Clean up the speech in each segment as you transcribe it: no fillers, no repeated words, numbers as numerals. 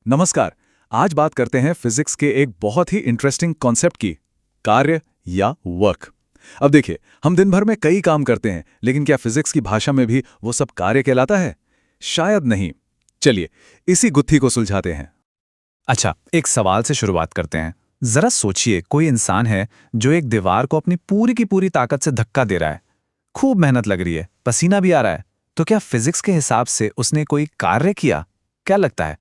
नमस्कार। आज बात करते हैं फिजिक्स के एक बहुत ही इंटरेस्टिंग कॉन्सेप्ट की, कार्य या वर्क। अब देखिए, हम दिन भर में कई काम करते हैं, लेकिन क्या फिजिक्स की भाषा में भी वो सब कार्य कहलाता है? शायद नहीं। चलिए इसी गुत्थी को सुलझाते हैं। अच्छा, एक सवाल से शुरुआत करते हैं। जरा सोचिए, कोई इंसान है जो एक दीवार को अपनी पूरी की पूरी ताकत से धक्का दे रहा है। खूब मेहनत लग रही है, पसीना भी आ रहा है। तो क्या फिजिक्स के हिसाब से उसने कोई कार्य किया? क्या लगता है?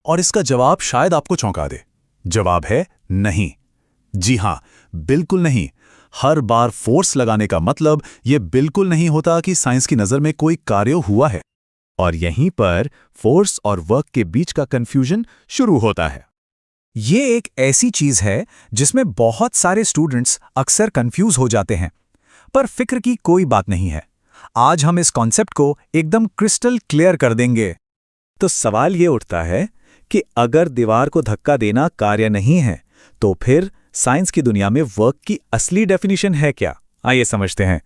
और इसका जवाब शायद आपको चौंका दे। जवाब है नहीं। जी हां, बिल्कुल नहीं। हर बार फोर्स लगाने का मतलब यह बिल्कुल नहीं होता कि साइंस की नजर में कोई कार्य हुआ है। और यहीं पर फोर्स और वर्क के बीच का कंफ्यूजन शुरू होता है। ये एक ऐसी चीज है जिसमें बहुत सारे स्टूडेंट्स अक्सर कंफ्यूज हो जाते हैं। पर फिक्र की कोई बात नहीं है। आज हम इस कॉन्सेप्ट को एकदम क्रिस्टल क्लियर कर देंगे। तो सवाल ये उठता है कि अगर दीवार को धक्का देना कार्य नहीं है, तो फिर साइंस की दुनिया में वर्क की असली डेफिनेशन है क्या? आइए समझते हैं।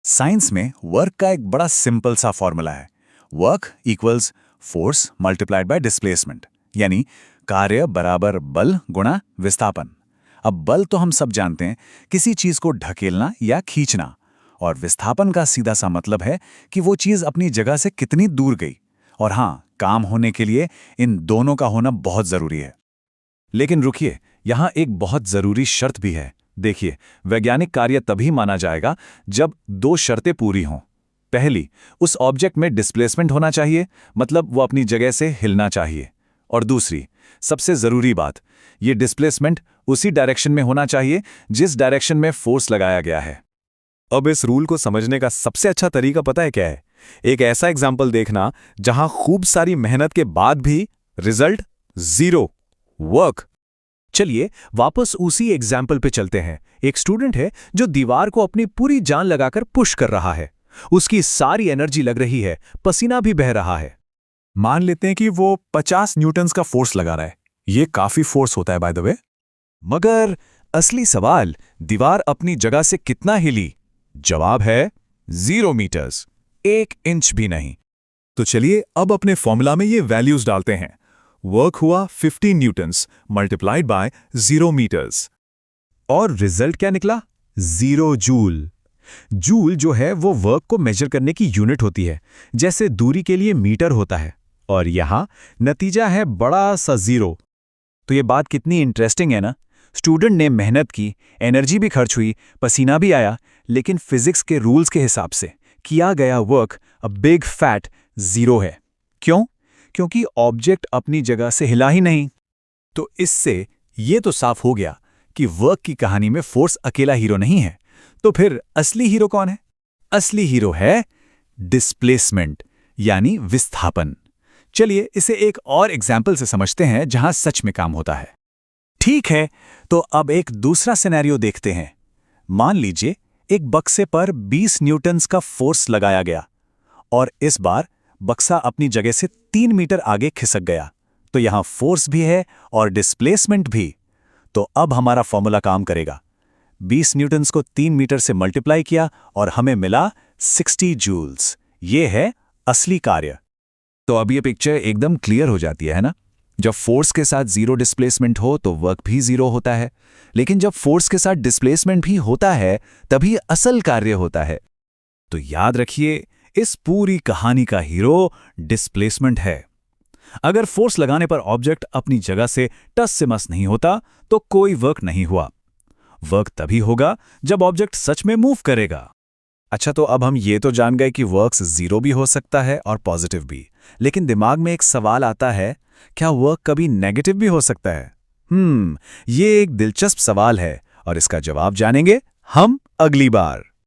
साइंस में वर्क का एक बड़ा सिंपल सा फॉर्मूला है। Work equals force multiplied by displacement, यानी कार्य बराबर बल गुणा विस्थापन। अब बल तो हम सब जानते हैं, किसी चीज को ढकेलना या खींचना, और विस्थापन का सीधा सा मतलब है कि वो चीज अपनी जगह से कितनी दूर गई। और हां, काम होने के लिए इन दोनों का होना बहुत जरूरी है। लेकिन रुकिए, यहां एक बहुत जरूरी शर्त भी है। देखिए, वैज्ञानिक कार्य तभी माना जाएगा जब दो शर्तें पूरी हों। पहली, उस ऑब्जेक्ट में डिस्प्लेसमेंट होना चाहिए, मतलब वो अपनी जगह से हिलना चाहिए। और दूसरी, सबसे जरूरी बात, ये डिस्प्लेसमेंट उसी डायरेक्शन में होना चाहिए जिस डायरेक्शन में फोर्स लगाया गया है। अब इस रूल को समझने का सबसे अच्छा तरीका पता है क्या है? एक ऐसा एग्जाम्पल देखना जहां खूब सारी मेहनत के बाद भी रिजल्ट जीरो, वर्क। चलिए वापस उसी एग्जाम्पल पे चलते हैं। एक स्टूडेंट है जो दीवार को अपनी पूरी जान लगाकर पुश कर रहा है। उसकी सारी एनर्जी लग रही है, पसीना भी बह रहा है। मान लेते हैं कि वो 50 न्यूटन्स का फोर्स लगा रहा है। ये काफी फोर्स होता है बाय द वे। मगर असली सवाल, दीवार अपनी जगह से कितना हिली? जवाब है 0 मीटर्स, 1 इंच भी नहीं। तो चलिए अब अपने फॉर्मूला में ये वैल्यूज डालते हैं। वर्क हुआ 15 न्यूटन्स मल्टीप्लाइड बाय 0 मीटर्स। और रिजल्ट क्या निकला? 0 जूल। जूल जो है वो वर्क को मेजर करने की यूनिट होती है, जैसे दूरी के लिए मीटर होता है। और यहां नतीजा है बड़ा सा 0। तो ये बात कितनी इंटरेस्टिंग है ना। स्टूडेंट ने मेहनत की, एनर्जी भी खर्च हुई, पसीना भी आया, लेकिन फिजिक्स के रूल्स के हिसाब से किया गया वर्क अ बिग फैट 0 है। क्यों? क्योंकि ऑब्जेक्ट अपनी जगह से हिला ही नहीं। तो इससे ये तो साफ हो गया कि वर्क की कहानी में फोर्स अकेला हीरो नहीं है। तो फिर असली हीरो कौन है? असली हीरो है डिस्प्लेसमेंट, यानी विस्थापन। चलिए इसे एक और एग्जाम्पल से समझते हैं जहां सच में काम होता है। ठीक है, तो अब एक दूसरा सिनेरियो देखते हैं। मान लीजिए एक बक्से पर 20 न्यूटन्स का फोर्स लगाया गया और इस बार बक्सा अपनी जगह से 3 मीटर आगे खिसक गया। तो यहां फोर्स भी है और डिस्प्लेसमेंट भी। तो अब हमारा फॉर्मूला काम करेगा। 20 न्यूटन्स को 3 मीटर से मल्टीप्लाई किया और हमें मिला 60 जूल्स। ये है असली कार्य। तो अब ये पिक्चर एकदम क्लियर हो जाती है ना? जब फोर्स के साथ 0 डिस्प्लेसमेंट हो तो वर्क भी 0 होता है, लेकिन जब फोर्स के साथ डिस्प्लेसमेंट भी होता है तभी असल कार्य होता है। तो याद रखिए, इस पूरी कहानी का हीरो डिस्प्लेसमेंट है। अगर फोर्स लगाने पर ऑब्जेक्ट अपनी जगह से टस से मस नहीं होता तो कोई वर्क नहीं हुआ। वर्क तभी होगा जब ऑब्जेक्ट सच में मूव करेगा। अच्छा, तो अब हम ये तो जान गए कि वर्क्स 0 भी हो सकता है और पॉजिटिव भी, लेकिन दिमाग में एक सवाल आता है, क्या वर्क कभी नेगेटिव भी हो सकता है? ये एक दिलचस्प सवाल है और इसका जवाब जानेंगे हम अगली बार।